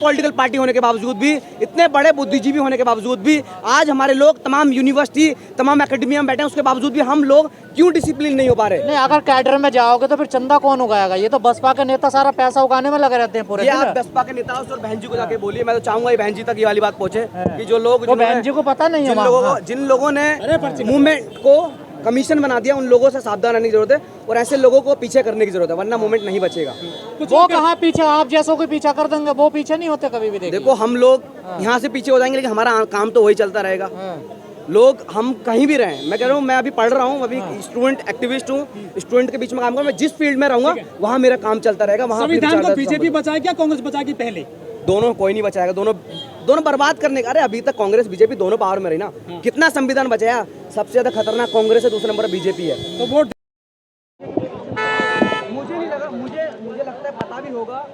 Political party होने के बावजूद भी, इतने बड़े बुद्धिजीवी होने के बावजूद भी आज हमारे लोग तमाम यूनिवर्सिटी, तमाम एकेडमिया में बैठे हैं, उसके बावजूद भी हम लोग क्यों डिसिप्लिन नहीं हो पा रहे? नहीं, अगर कैडर में जाओगे तो फिर चंदा कौन उगाएगा? ये तो बसपा के नेता सारा पैसा उगाने में लगे रहते हैं पूरे। ये आप बसपा के नेताओं से और बहन जी को जाके बोलिए। मैं तो चाहूंगा बहन जी तक ये वाली बात पहुंचे कि जो लोग, बहन जी को पता नहीं है, जिन लोगों ने मूवमेंट को कमीशन बना दिया, उन लोगों से सावधान रहने की जरूरत है और ऐसे लोगों को पीछे करने की जरूरत है, वरना मूवमेंट नहीं बचेगा। वो कहाँ पीछे, आप जैसों को पीछा कर देंगे, वो पीछे नहीं होते कभी भी। देखो हम लोग यहाँ से पीछे हो जाएंगे, लेकिन हमारा काम तो वही चलता रहेगा। लोग हम कहीं भी रहें, मैं कह रहा हूँ, मैं अभी पढ़ रहा हूँ, अभी स्टूडेंट एक्टिविस्ट हूँ, स्टूडेंट के बीच में काम करूँ, मैं जिस फील्ड में रहूँगा वहाँ मेरा काम चलता रहेगा। वहाँ संविधान को बीजेपी बचाए क्या कांग्रेस बचाएगी? पहले दोनों, कोई नहीं बचाएगा, दोनों बर्बाद करने का। अरे अभी तक कांग्रेस बीजेपी दोनों पावर में रही ना, कितना संविधान बचाया? सबसे ज्यादा खतरनाक कांग्रेस है, दूसरे नंबर बीजेपी है। तो वोट मुझे नहीं लगा, मुझे लगता है पता भी होगा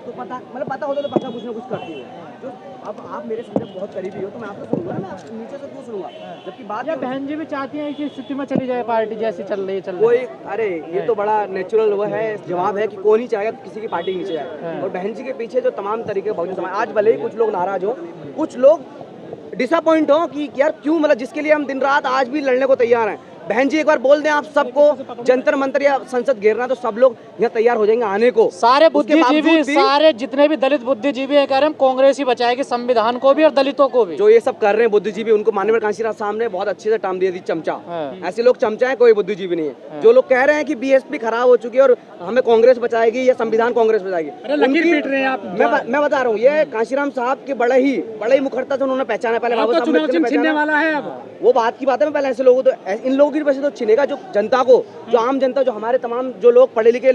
तो पता होता तो पक्का कुछ ना कुछ करती है। जो अब आप मेरे सामने बहुत करीबी हो तो मैं आपको सुनूंगा ना, मैं नीचे से क्यों सुनूंगा? जबकि बात बहन जी भी चाहती है कि स्थिति में चली जाए पार्टी जैसी चल रही है। कोई, अरे ये तो बड़ा नेचुरल वो है, जवाब है कि कोई नहीं चाहेगा किसी की पार्टी नीचे जाए। और बहन जी के पीछे जो तमाम तरीके बहुजन समाज, आज भले ही कुछ लोग नाराज हो, कुछ लोग डिसअपॉइंट हो कि यार क्यों, मतलब जिसके लिए हम दिन रात आज भी लड़ने को तैयार हैं। बहन जी एक बार बोल दें आप सबको जंतर मंतर या संसद घेरना, तो सब लोग यहाँ तैयार हो जाएंगे आने को। सारे बुद्धिजीवी, सारे जितने भी दलित बुद्धिजीवी है कह रहे हैं कांग्रेस ही बचाएगी संविधान को भी और दलितों को भी। जो ये सब कर रहे हैं बुद्धिजीवी, उनको माननीय कांशीराम साहब ने बहुत अच्छे से टर्म दे दी, चमचा। ऐसे लोग चमचा है, कोई बुद्धिजीवी नहीं है। जो लोग कह रहे हैं कि बीएसपी खराब हो चुकी है और हमें कांग्रेस बचाएगी या संविधान कांग्रेस बचाएगी, मैं बता रहा हूँ, ये कांशीराम साहब के बड़े ही मुखरता से उन्होंने पहचाना। पहले वाला है, अब वो बात की बात है। पहले ऐसे लोगों तो, इन लोगों की वजह से तो छिनेगा जो जनता को, जो आम जनता, जो हमारे तमाम जो लोग पढ़े लिखे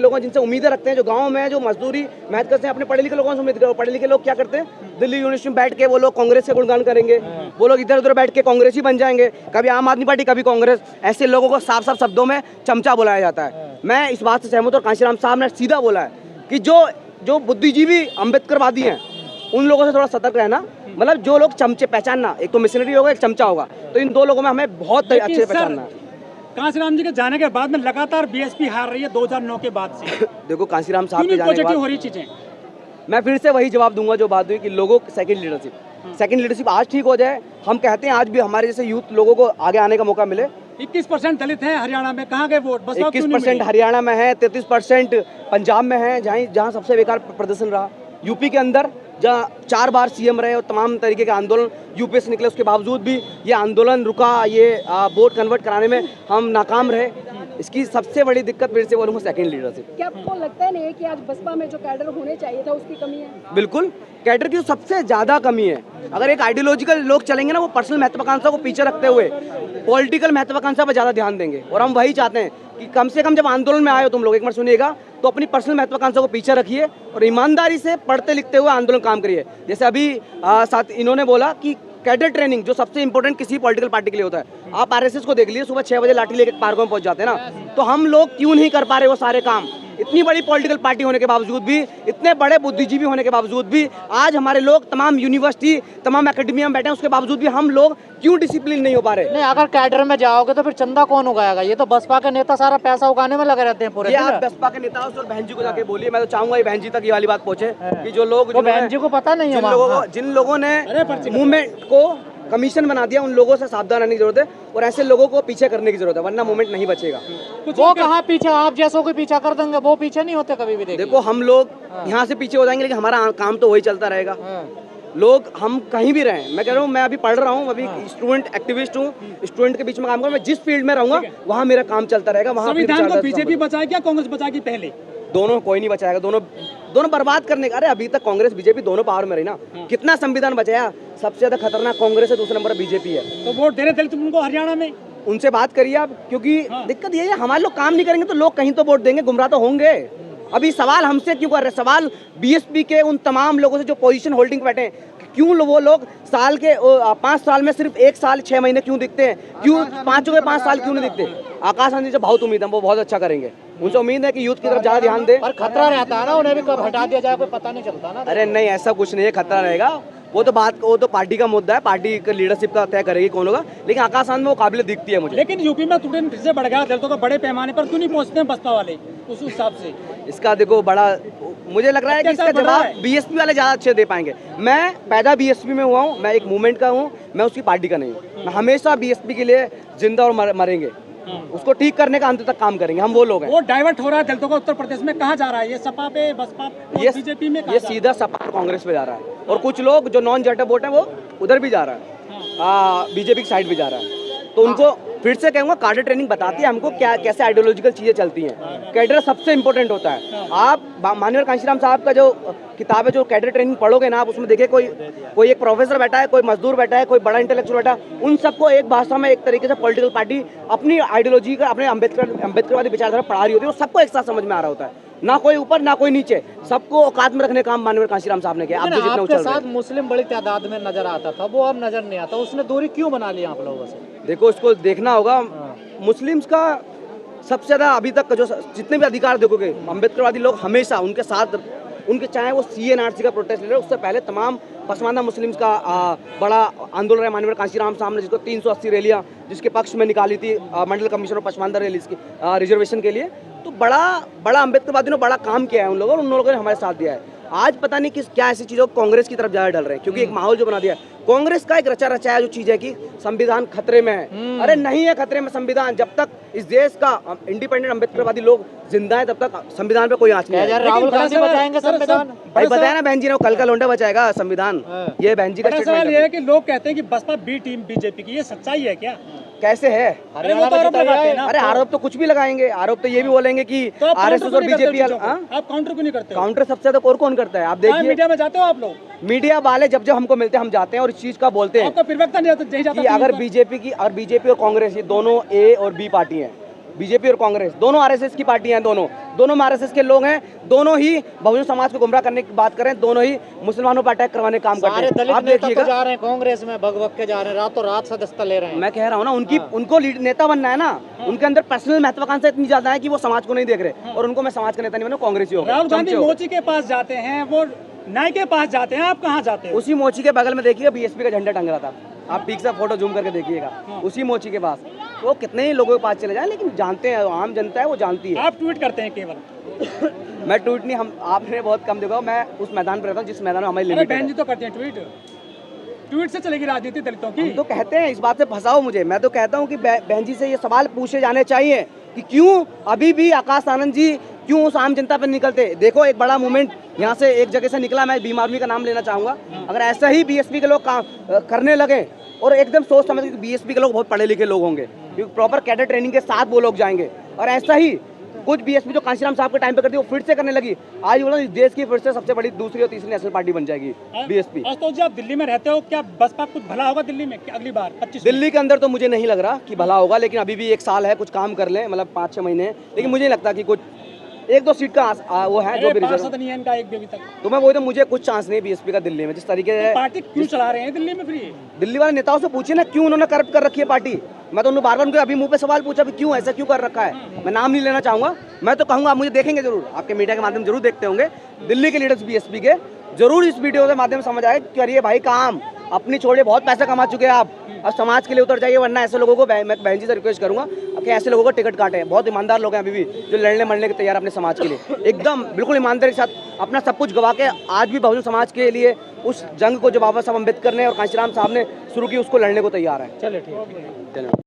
लोग हैं, जिनसे उम्मीदें रखते हैं, जो गांव में जो मजदूरी मेहनत करते हैं, अपने पढ़े लिखे लोगों से उम्मीद करो। पढ़े लिखे लोग क्या करते हैं? दिल्ली यूनिवर्सिटी में बैठ के वो लोग कांग्रेस के गुणगान करेंगे, वो लोग इधर उधर बैठ के कांग्रेस ही बन जाएंगे, कभी आम आदमी पार्टी कभी कांग्रेस। ऐसे लोगों को साफ साफ शब्दों में चमचा बुलाया जाता है। मैं इस बात से सहमत हूं, कांशीराम साहब ने सीधा बोला है कि जो बुद्धिजीवी अम्बेडकरवादी हैं, उन लोगों से थोड़ा सतर्क रहना। मतलब जो लोग चमचे पहचानना, एक तो मिशनरी होगा, एक चमचा होगा, तो इन दो लोगों में हमें बहुत अच्छे से पहचानना है। कांशीराम जी के जाने के बाद में लगातार बीएसपी हार रही है 2009 के बाद से। देखो कांशीराम साहब के जाने के बाद हो रही चीजें, मैं फिर से वही जवाब दूंगा जो बात हुई कि लोगों सेकंड लीडरशिप आज ठीक हो जाए। हम कहते हैं आज भी हमारे जैसे यूथ लोगों को आगे आने का मौका मिले। 21% दलित है हरियाणा में, कहाँ गए वोट? 21% हरियाणा में है, 33% पंजाब में है, जहाँ सबसे बेकार प्रदर्शन रहा। यूपी के अंदर जहाँ 4 बार सीएम रहे और तमाम तरीके के आंदोलन यूपी से निकले, उसके बावजूद भी ये आंदोलन रुका, ये वोट कन्वर्ट कराने में हम नाकाम रहे। इसकी सबसे बड़ी दिक्कत फिर से बोलूँगा सेकंड लीडरशिप। क्या आपको लगता है नहीं कि आज बसपा में जो कैडर होने चाहिए था उसकी कमी है? बिल्कुल, कैडर की सबसे ज्यादा कमी है। अगर एक आइडियोलॉजिकल लोग चलेंगे ना, वो पर्सनल महत्वाकांक्षा को पीछे रखते हुए पॉलिटिकल महत्वाकांक्षा पर ज्यादा ध्यान देंगे। और हम वही चाहते हैं कि कम से कम जब आंदोलन में आए हो तुम लोग, एक बार सुनिएगा, तो अपनी पर्सनल महत्वाकांक्षा को पीछे रखिए और ईमानदारी से पढ़ते लिखते हुए आंदोलन काम करिए। जैसे अभी साथ इन्होंने बोला कि कैडर ट्रेनिंग जो सबसे इंपॉर्टेंट किसी पॉलिटिकल पार्टी के लिए होता है। आप आरएसएस को देख लीजिए, सुबह 6 बजे लाठी लेके पार्कों में पहुंच जाते हैं ना, तो हम लोग क्यों नहीं कर पा रहे वो सारे काम? इतनी बड़ी पॉलिटिकल पार्टी होने के बावजूद भी, इतने बड़े बुद्धिजीवी होने के बावजूद भी आज हमारे लोग तमाम यूनिवर्सिटी, तमाम एकेडमिया में बैठे हैं, उसके बावजूद भी हम लोग क्यों डिसिप्लिन नहीं हो पा रहे? नहीं, अगर कैडर में जाओगे तो फिर चंदा कौन उगाएगा? ये तो बसपा के नेता सारा पैसा उगाने में लगे रहते हैं पूरे। ये आप बसपा के नेताओं से और बहन जी को जाके बोलिए। मैं तो चाहूंगा बहन जी तक ये वाली बात पहुंचे कि जो लोग, बहन जी को पता नहीं है, जिन लोगों ने मूवमेंट को कमीशन बना दिया, उन लोगों से सावधान रहने की जरूरत है और ऐसे लोगों को पीछे करने की जरूरत है, वरना मूवमेंट नहीं बचेगा। वो कहाँ पीछे, आप जैसों को पीछा कर देंगे, वो पीछे नहीं होते कभी भी। देखो हम लोग यहाँ से पीछे हो जाएंगे, लेकिन हमारा काम तो वही चलता रहेगा। लोग हम कहीं भी रहें, मैं कह रहा हूँ, मैं अभी पढ़ रहा हूँ, अभी स्टूडेंट एक्टिविस्ट हूँ, स्टूडेंट के बीच में काम करूँ, मैं जिस फील्ड में रहूंगा वहाँ मेरा काम चलता रहेगा। वहाँ संविधान को बीजेपी बचाए क्या कांग्रेस बचाएगी? पहले दोनों, कोई नहीं बचाएगा, दोनों बर्बाद करने का। अरे अभी तक कांग्रेस बीजेपी दोनों पावर में रही ना, कितना संविधान बचाया? सबसे ज्यादा खतरनाक कांग्रेस है, दूसरे नंबर बीजेपी है। तो वोट देने दलित उनको हरियाणा में, उनसे बात करिए आप, क्योंकि दिक्कत ये है हमारे लोग काम नहीं करेंगे तो लोग कहीं तो वोट देंगे, गुमराह तो होंगे। अभी सवाल हमसे क्यों कर रहे हैं? सवाल बीएसपी के उन तमाम लोगों से जो पोजीशन होल्डिंग पे बैठे हैं, क्यों वो लोग साल के 5 साल में सिर्फ 1 साल 6 महीने क्यों दिखते हैं? क्यों 5 साल क्यों नहीं दिखते? आकाश आनंद जी से बहुत उम्मीद है, वो बहुत अच्छा करेंगे। उनसे उम्मीद है कि यूथ की तरफ ज्यादा ध्यान दे। पर खतरा रहता है ना, उन्हें भी कब हटा दिया जाए कोई पता नहीं चलता ना। अरे नहीं, ऐसा कुछ नहीं है, खतरा रहेगा। वो तो पार्टी का मुद्दा है, पार्टी का लीडरशिप का तय करेगी कौन होगा, लेकिन आकाश आनंद में वो काबिल दिखती है मुझे। लेकिन यूपी में स्टूडेंट फिर से बढ़ गया, दलितों को बड़े पैमाने पर क्यों नहीं पहुंचते हैं बसपा वाले? उस हिसाब से? इसका देखो बड़ा, मुझे लग रहा है कि कैसा इसका बड़ा जवाब है? बीएसपी वाले ज़्यादा अच्छे दे पाएंगे। मैं पैदा बीएसपी में हुआ हूँ, मैं एक मूवमेंट का हूँ, मैं उसकी पार्टी का नहीं हूँ। मैं हमेशा बीएसपी के लिए जिंदा और मरेंगे, उसको ठीक करने का अंत तक काम करेंगे, हम वो लोग हैं। वो डाइवर्ट हो रहा है दलितों का उत्तर प्रदेश में, कहाँ जा रहा है ये? सपा पे, बसपा पे, ये बीजेपी में? ये सीधा सपा और कांग्रेस पे जा रहा है, और कुछ लोग जो नॉन जट वोट है वो उधर भी जा रहा है, बीजेपी की साइड भी जा रहा है। तो उनको फिर से कहूँगा, कार्डर ट्रेनिंग बताती है हमको क्या कैसे आइडियोलॉजिकल चीज़ें चलती हैं। कैडर सबसे इंपॉर्टेंट होता है। आप माननीय कांशीराम साहब का जो किताब है, जो कैडर ट्रेनिंग पढ़ोगे ना आप, उसमें देखिए कोई एक प्रोफेसर बैठा है, कोई मजदूर बैठा है, कोई बड़ा इंटेलेक्चुअल बैठा है, उन सबको एक भाषा में एक तरीके से पॉलिटिकल पार्टी अपनी आइडियोलॉजी का, अपने अम्बेडकरवादी विचारधारा पढ़ा रही होती है, वो सबको एक साथ समझ में आ रहा होता है। ना कोई ऊपर ना कोई नीचे, सबको औकात में रखने का काम माननीय कांशीराम साहब ने किया। लेकिन आपके साथ मुस्लिम बड़ी तादाद में नजर आता था, वो अब नजर नहीं आता, उसने दूरी क्यों बना ली आप लोगों से? देखो, इसको देखना होगा। मुस्लिम्स का सबसे ज़्यादा अभी तक का जो जितने भी अधिकार देखोगे, अम्बेडकरवादी लोग हमेशा उनके साथ, उनके चाहे वो CNRC का प्रोटेस्ट ले रहे, उससे पहले तमाम पसमानदा मुस्लिम्स का बड़ा आंदोलन है माननीय कांशीराम साहब ने, जिसको 380 रैलियाँ जिसके पक्ष में निकाली थी मंडल कमीशन और पसमानदा रैलीज की रिजर्वेशन के लिए। तो बड़ा अम्बेडकरवादियों ने बड़ा काम किया है उन लोगों ने हमारे साथ दिया है। आज पता नहीं क्या ऐसी चीज़ों को कांग्रेस की तरफ ज़्यादा डल रहे हैं, क्योंकि एक माहौल जो बना दिया है कांग्रेस का, एक रचा रचाया जो चीज़ है कि संविधान खतरे में है। अरे नहीं है खतरे में संविधान। जब तक इस देश का इंडिपेंडेंट अम्बेडकरवादी लोग जिंदा है, तब तक संविधान पे कोई आँच नहीं है। राहुल गांधी बचाएंगे संविधान? भाई बताया ना बहन जी ने, कल का लोंडा बचाएगा संविधान। ये बहन जी का बड़ा सवाल ये है कि लोग कहते हैं कि बसपा बी टीम बीजेपी की, ये सच्चाई है क्या? कैसे है? अरे वो तो आरोप लगाते हैं ना। अरे आरोप तो कुछ भी लगाएंगे, आरोप तो ये भी बोलेंगे कि तो आप RSS और बीजेपी। आप काउंटर क्यों नहीं करते? काउंटर सबसे ज्यादा और कौन करता है? आप देखिए, मीडिया में जाते हो आप लोग? मीडिया वाले जब हमको मिलते हैं हम जाते हैं और इस चीज का बोलते हैं। आपका प्रवक्ता नहीं जाता कि अगर बीजेपी और कांग्रेस, ये दोनों A और B पार्टी हैं, बीजेपी और कांग्रेस दोनों RSS की पार्टी हैं, दोनों में RSS के लोग हैं, दोनों ही बहुजन समाज को गुमराह करने की बात करें, दोनों ही मुसलमानों पर अटैक करवाने का काम करते हैं। दलित नेता तो जा रहे हैं कांग्रेस में, भग के जा रहे हैं, रातों रात सदस्यता ले रहे हैं। मैं कह रहा हूँ ना, उनको नेता बनना है ना, उनके अंदर पर्सनल महत्वाकांक्षा इतनी ज्यादा है कि वो समाज को नहीं देख रहे, और उनको मैं समाज का नेता नहीं बनूं, कांग्रेस ही होगा। राहुल गांधी मोची के पास जाते हैं, वो नाई के पास जाते हैं, आप कहाँ जाते हो? उसी मोची के बगल में देखिएगा BSP का झंडा टंग रहा था, आप ठीक से फोटो जूम करके देखिएगा, उसी मोची के पास। वो कितने ही लोगों के पास चले जाए, लेकिन जानते हैं, आम जनता है वो जानती है। आप ट्वीट करते हैं केवल? मैं ट्वीट नहीं, आपने बहुत कम देखा, मैं उस मैदान पर रहता हूँ जिस मैदान में हमारी लिमिट बहन है। जी तो करते हैं ट्वीट से चलेगी राजनीति दलितों की? हम तो कहते हैं, इस बात से फंसाओ मुझे। मैं तो कहता हूँ कि बहन जी से ये सवाल पूछे जाने चाहिए कि क्यों अभी भी आकाश आनंद जी क्यों उस आम जनता पर निकलते। देखो, एक बड़ा मूवमेंट यहाँ से एक जगह से निकला, मैं भीम आर्मी का नाम लेना चाहूँगा। अगर ऐसा ही BSP के लोग काम करने लगे और एकदम सोच समझ के, BSP के लोग बहुत पढ़े लिखे लोग होंगे, क्योंकि प्रॉपर कैडर ट्रेनिंग के साथ वो लोग जाएंगे, और ऐसा ही कुछ BSP जो कांशीराम साहब के टाइम पे करती है वो फिर से करने लगी, आज बोला इस देश की फिर से सबसे बड़ी दूसरी और तीसरी नेशनल पार्टी बन जाएगी BSP। तो जी आप दिल्ली में रहते हो, क्या बसपा कुछ भला होगा दिल्ली में अगली बार 25? दिल्ली के अंदर तो मुझे नहीं लग रहा कि भला होगा, लेकिन अभी भी 1 साल है, कुछ काम कर लें, मतलब 5-6 महीने, लेकिन मुझे नहीं लगता कि कुछ 1-2 सीट का वो है जो भी रिजर्व। नहीं है इनका एक भी अभी तक। तो मैं वही तो, मुझे कुछ चांस नहीं BSP का दिल्ली में, जिस तरीके से पार्टी क्यों चला रहे हैं दिल्ली में? फिर दिल्ली वाले नेताओं से पूछिए ना, क्यों उन्होंने करप्ट कर रखी है पार्टी। मैं तो उन्होंने बार उनके अभी मुंह पे सवाल पूछा कि क्यों ऐसा क्यों कर रखा है। मैं नाम नहीं लेना चाहूँगा, मैं तो कहूँगा आप मुझे देखेंगे जरूर, आपके मीडिया के माध्यम जरूर देखते होंगे, दिल्ली के लीडर्स BSP के जरूर इस वीडियो के माध्यम से समझ आए कि अरे भाई काम अपनी छोड़िए, बहुत पैसा कमा चुके हैं आप, अब समाज के लिए उतर जाइए, वरना ऐसे लोगों को मैं बहन जी से रिक्वेस्ट करूंगा कि ऐसे लोगों को टिकट काटे। बहुत ईमानदार लोग हैं अभी भी जो लड़ने मरने के तैयार अपने समाज के लिए, एकदम बिल्कुल ईमानदारी के साथ अपना सब कुछ गवा के आज भी बहुजन समाज के लिए उस जंग को जो बाबा साहब अम्बेडकर ने और कांशीराम साहब ने शुरू की उसको लड़ने को तैयार है। चलिए ठीक है। धन्यवाद।